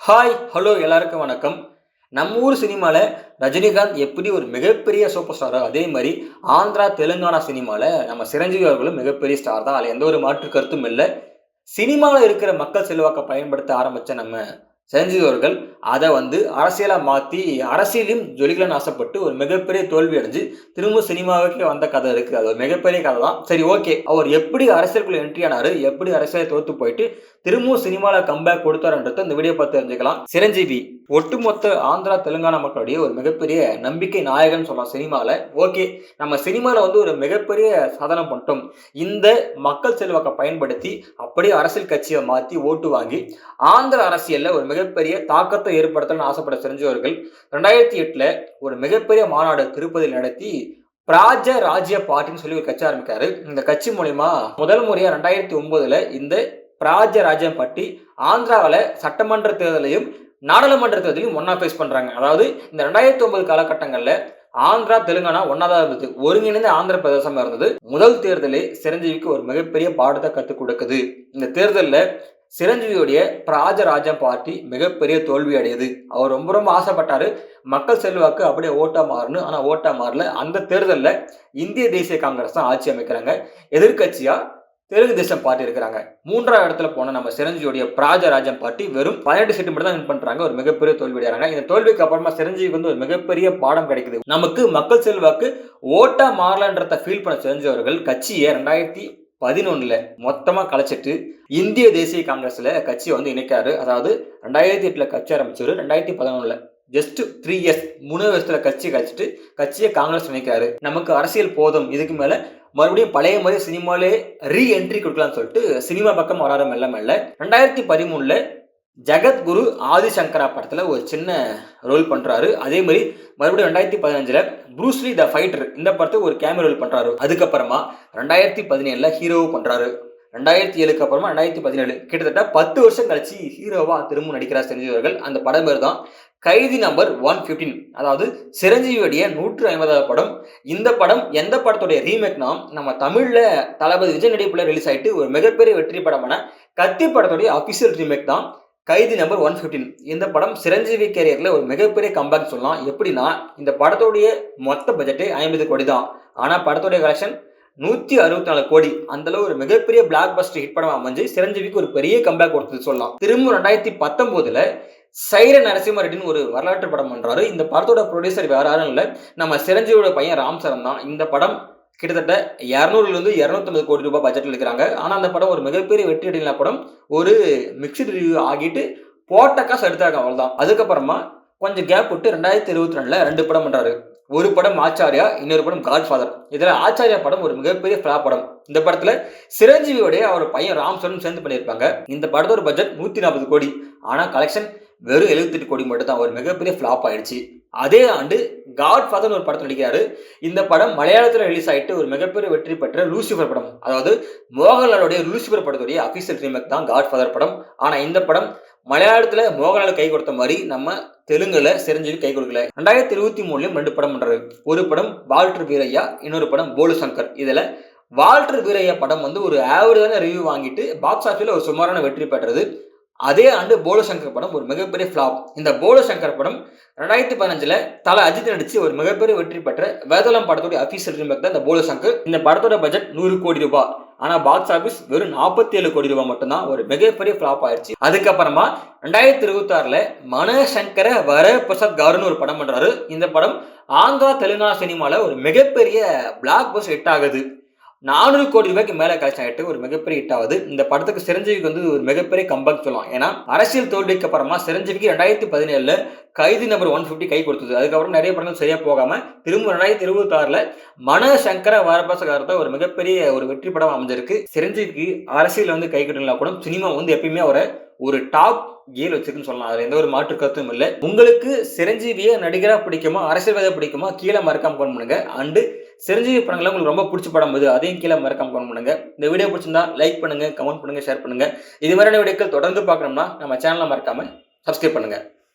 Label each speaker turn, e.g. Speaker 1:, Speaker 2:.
Speaker 1: Hi hello எல்லாருக்கும் வணக்கம். நம்ம ஊர் சினிமாவில் ரஜினிகாந்த் எப்படி ஒரு மிகப்பெரிய சூப்பர் ஸ்டாரோ அதே மாதிரி ஆந்திரா தெலுங்கானா சினிமாவில் நம்ம சிரஞ்சீவி அவர்களும் மிகப்பெரிய ஸ்டார் தான். அதில் எந்த ஒரு மாற்று கருத்தும் இல்லை. சினிமாவில் இருக்கிற மக்கள் செல்வாக்கை பயன்படுத்த ஆரம்பித்த நம்ம சிரஞ்சீவி அவர்கள் அதை அரசியலாக மாற்றி அரசியலையும் ஜொலிக்கலான்னு ஆசைப்பட்டு ஒரு மிகப்பெரிய தோல்வி அடைஞ்சு திரும்ப சினிமாவுக்கே வந்த கதை இருக்குது. அது ஒரு மிகப்பெரிய கதை தான். சரி, ஓகே, அவர் எப்படி அரசியலுக்குள்ள என்ட்ரி ஆனாரு, எப்படி அரசியலை தோற்று போயிட்டு திரும்பவும் சினிமாவில் கம்பேக் கொடுத்தாருன்றது இந்த வீடியோ பார்த்து தெரிஞ்சுக்கலாம். சிரஞ்சீவி ஒட்டுமொத்த ஆந்திரா தெலுங்கானா மக்களுடைய ஒரு மிகப்பெரிய நம்பிக்கை நாயகன் சொல்லலாம் சினிமாவில். ஓகே, நம்ம சினிமாவில் ஒரு மிகப்பெரிய சாதனை பண்ணிட்டோம். இந்த மக்கள் செல்வாக்கை பயன்படுத்தி அப்படியே அரசியல் கட்சியை மாற்றி ஓட்டு வாங்கி ஆந்திர அரசியலில் ஒரு மிகப்பெரிய தாக்கத்தை ஏற்படுத்தணும்னு ஆசைப்பட்ட சிரஞ்சீவர்கள் 2008 ஒரு மிகப்பெரிய மாநாடு திருப்பதியில் நடத்தி பிராஜ ராஜ்ய பார்ட்டின்னு சொல்லி ஒரு கட்சி ஆரம்பிக்காரு. இந்த கட்சி மூலமா முதல் முறையா 2009 இந்த பிராஜ ராஜ்யம் பார்ட்டி ஆந்திராவில் சட்டமன்ற தேர்தலையும் நாடாளுமன்ற தேர்தலையும் ஒன்னா ஃபேஸ் பண்றாங்க. அதாவது இந்த 2009 காலகட்டங்களில் ஆந்திரா தெலுங்கானா ஒன்னாதான் இருந்தது, ஒருங்கிணைந்த ஆந்திர பிரதேசமா இருந்தது. முதல் தேர்தலே சிரஞ்சீவிக்கு ஒரு மிகப்பெரிய பாடத்தை கற்றுக் கொடுக்குது. இந்த தேர்தலில் சிரஞ்சீவியுடைய பிராஜராஜம் பார்ட்டி மிகப்பெரிய தோல்வி அடையுது. அவர் ரொம்ப ஆசைப்பட்டாரு மக்கள் செல்வாக்கு அப்படியே ஓட்டா மாறணும். ஆனா ஓட்டா மாறல. அந்த தேர்தலில் இந்திய தேசிய காங்கிரஸ் தான் ஆட்சி அமைக்கிறாங்க. எதிர்கட்சியா தெலுங்கு தேசம் பார்ட்டி இருக்கிறாங்க. மூன்றாவது இடத்துல போன நம்ம சிரஞ்சீவியுடைய பிராஜராஜம் பார்ட்டி வெறும் 18 சீட்டு மட்டும் தான் வின் பண்றாங்க. ஒரு மிகப்பெரிய தோல்வி அடைறாங்க. இந்த தோல்விக்கு அப்புறமா சிரஞ்சீவிக்கு ஒரு மிகப்பெரிய பாடம் கிடைக்குது. நமக்கு மக்கள் செல்வாக்கு ஓட்டா மாறலன்றத ஃபீல் பண்ண சிரஞ்சீவர்கள் கட்சியை 2011 மொத்தமா கலைச்சிட்டு இந்திய தேசிய காங்கிரஸ்ல கட்சியை இணைக்காரு. அதாவது 2008 கட்சி ஆரம்பிச்சாரு. 2011 ஜஸ்ட் 3 இயர்ஸ் 3 வருஷத்துல கட்சியை கழிச்சிட்டு கட்சியை காங்கிரஸ் நினைக்கிறாரு. நமக்கு அரசியல் போதும், இதுக்கு மேல மறுபடியும் பழைய மாதிரி சினிமாலே ரீஎன்ட்ரி கொடுக்கலாம்னு சொல்லிட்டு சினிமா பக்கம் வராரு மெல்ல மெல்ல. 2013 ஜெகத்குரு ஆதிசங்கரா படத்துல ஒரு சின்ன ரோல் பண்றாரு. அதே மாதிரி மறுபடியும் 2015 ப்ரூஸ்லி த ஃபைட்டர் இந்த படத்துக்கு ஒரு கேமியோ ரோல் பண்றாரு. அதுக்கப்புறமா 2017 ஹீரோவும் பண்றாரு. 2007 அப்புறமா 2017 கிட்டத்தட்ட 10 வருஷம் கழிச்சு ஹீரோவா திரும்ப நடிக்கிறார் சிரஞ்சீவர்கள். அந்த படம் பேர் தான் கைதி நம்பர் 115. அதாவது சிரஞ்சீவியுடைய 150வது படம். இந்த படம் எந்த படத்துடைய ரீமேக்னா நம்ம தமிழ்ல தளபதி விஜய் நடிப்புல ரிலீஸ் ஆயிட்டு ஒரு மிகப்பெரிய வெற்றி படமான கத்தி படத்துடைய அபிஷியல் ரீமேக் தான் கைதி நம்பர் 115. இந்த படம் சிரஞ்சீவி கேரியர்ல ஒரு மிகப்பெரிய கம்பேக் சொல்லலாம். எப்படின்னா இந்த படத்துடைய மொத்த பட்ஜெட்டே 50 கோடி தான். ஆனா படத்துடைய கலெக்ஷன் 164 கோடி. அந்த அளவு ஒரு மிகப்பெரிய பிளாக் பஸ்டர் ஹிட் படம் அமைஞ்சு சிரஞ்சீவிக்கு ஒரு பெரிய கம்பேக் கொடுத்தது சொல்லலாம். திரும்ப 2019 சைர நரசிம்ம ரெட்டின்னு ஒரு வரலாற்று படம் பண்றாரு. இந்த படத்தோட ப்ரொடியூசர் வேற யாரும் இல்லை, நம்ம சிரஞ்சீவியோட பையன் ராம் சரண் தான். இந்த படம் கிட்டத்தட்ட 200 250 கோடி ரூபாய் பட்ஜெட்ல இருக்கிறாங்க. ஆனா அந்த படம் ஒரு மிகப்பெரிய வெற்றி அடையின படம். ஒரு மிக்சடு ரிவ்யூ ஆகிட்டு போட்ட காசு எடுத்தாங்க, அவ்வளவுதான். அதுக்கப்புறமா கொஞ்சம் கேப் விட்டு 2022 2 படம் பண்றாரு. ஒரு படம் ஆச்சாரியா, இன்னொரு படம் காட்ஃபாதர். இதுல ஆச்சாரியா படம் ஒரு மிகப்பெரிய ஃபிளாப் படம். இந்த படத்துல சிரஞ்சீவியோடைய அவர் பையன் ராம் சரண் சேர்ந்து பண்ணியிருப்பாங்க. இந்த படத்தோட பட்ஜெட் 140 கோடி. ஆனா கலெக்ஷன் வெறும் 78 கோடி மட்டும் தான். ஒரு மிகப்பெரிய ஃபிளாப் ஆயிடுச்சு. அதே ஆண்டு காட்ஃபாதர் ஒரு படத்தில் நடிக்கிறாரு. இந்த படம் மலையாளத்தில் ரிலீஸ் ஆயிட்டு ஒரு மிகப்பெரிய வெற்றி பெற்ற லூசிஃபர் படம். அதாவது மோகன்லாலுடைய லூசிஃபர் படத்துடைய அபிஷியல் ரீமேக் தான் காட்ஃபாதர் படம். ஆனா இந்த படம் மலையாளத்துல மோகன்லால் கை கொடுத்த மாதிரி நம்ம தெலுங்குல சிரஞ்சீவி கை கொடுக்கல. 2023 2 படம் பண்றாரு. ஒரு படம் வால்டர் வீரையா, இன்னொரு படம் போலு சங்கர். இதுல வால்டர் வீரையா படம் ஒரு ஆவரேஜான ரிவ்யூ வாங்கிட்டு பாக்ஸ் ஆஃபீஸ்ல ஒரு சுமாரான வெற்றி பெற்றது. அதே ஆண்டு போலோ சங்கர் படம் ஒரு மிகப்பெரிய ஃபிளாப். இந்த போலோ சங்கர் படம் 2015 தல அஜித் நடிச்சு ஒரு மிகப்பெரிய வெற்றி பெற்ற வேதலம் படத்துடைய அபிஷியல் ரீமேக் தான் இந்த போலோ சங்கர். இந்த படத்தோட பட்ஜெட் 100 கோடி ரூபாய். ஆனா பாக்ஸ் ஆபீஸ் வெறும் 47 கோடி ரூபாய் மட்டும்தான். ஒரு மிகப்பெரிய ஃபிளாப் ஆயிடுச்சு. அதுக்கப்புறமா 2026 மனசங்கர வரபிரசாத் கவுர்னு ஒரு படம் பண்றாரு. இந்த படம் ஆந்திரா தெலுங்கானா சினிமால ஒரு மிகப்பெரிய பிளாக் பஸ்டர் ஹிட் ஆகுது. 400 கோடி ரூபாய்க்கு மேல கலெக்ஷன் ஆயிட்டு ஒரு மிகப்பெரிய ஹிட் ஆகுது. இந்த படத்துக்கு சிரஞ்சீவிக்கு ஒரு மிகப்பெரிய கம்பேக் சொல்லலாம். ஏன்னா அரசியல் தோல்விக்கு அப்புறமா சிரஞ்சீவிக்கு 2017 கைதி நம்பர் 150 கை கொடுத்தது. அதுக்கப்புறம் நிறைய படங்கள் சரியா போகாம திரும்ப 2026 மனசங்கர வரபிரசாத் ஒரு மிகப்பெரிய ஒரு வெற்றி படம் அமைஞ்சிருக்கு. சிரஞ்சீவிக்கு அரசியல் கை கட்டலாம் கூட சினிமா எப்பயுமே ஒரு டாப் கேல் வச்சிருக்குன்னு சொல்லலாம். அதுல எந்த ஒரு மாற்று கருத்தும் இல்லை. உங்களுக்கு சிரஞ்சீவியை நடிகரா பிடிக்குமா, அரசியல்வாதியா பிடிக்குமா, கீழே மறக்காம கமெண்ட் பண்ணுங்க. அண்டு சிரஞ்சீவி படங்களை உங்களுக்கு ரொம்ப பிடிச்ச படம் போது அதையும் கீழே மறக்காம கமெண்ட் பண்ணுங்க. இந்த வீடியோ பிடிச்சிருந்தா லைக் பண்ணுங்க, கமெண்ட் பண்ணுங்க, ஷேர் பண்ணுங்க. இது மாதிரியான வீடியோக்கள் தொடர்ந்து பார்க்கணும்னா நம்ம சேனலை மறக்காம சப்ஸ்கிரைப் பண்ணுங்க.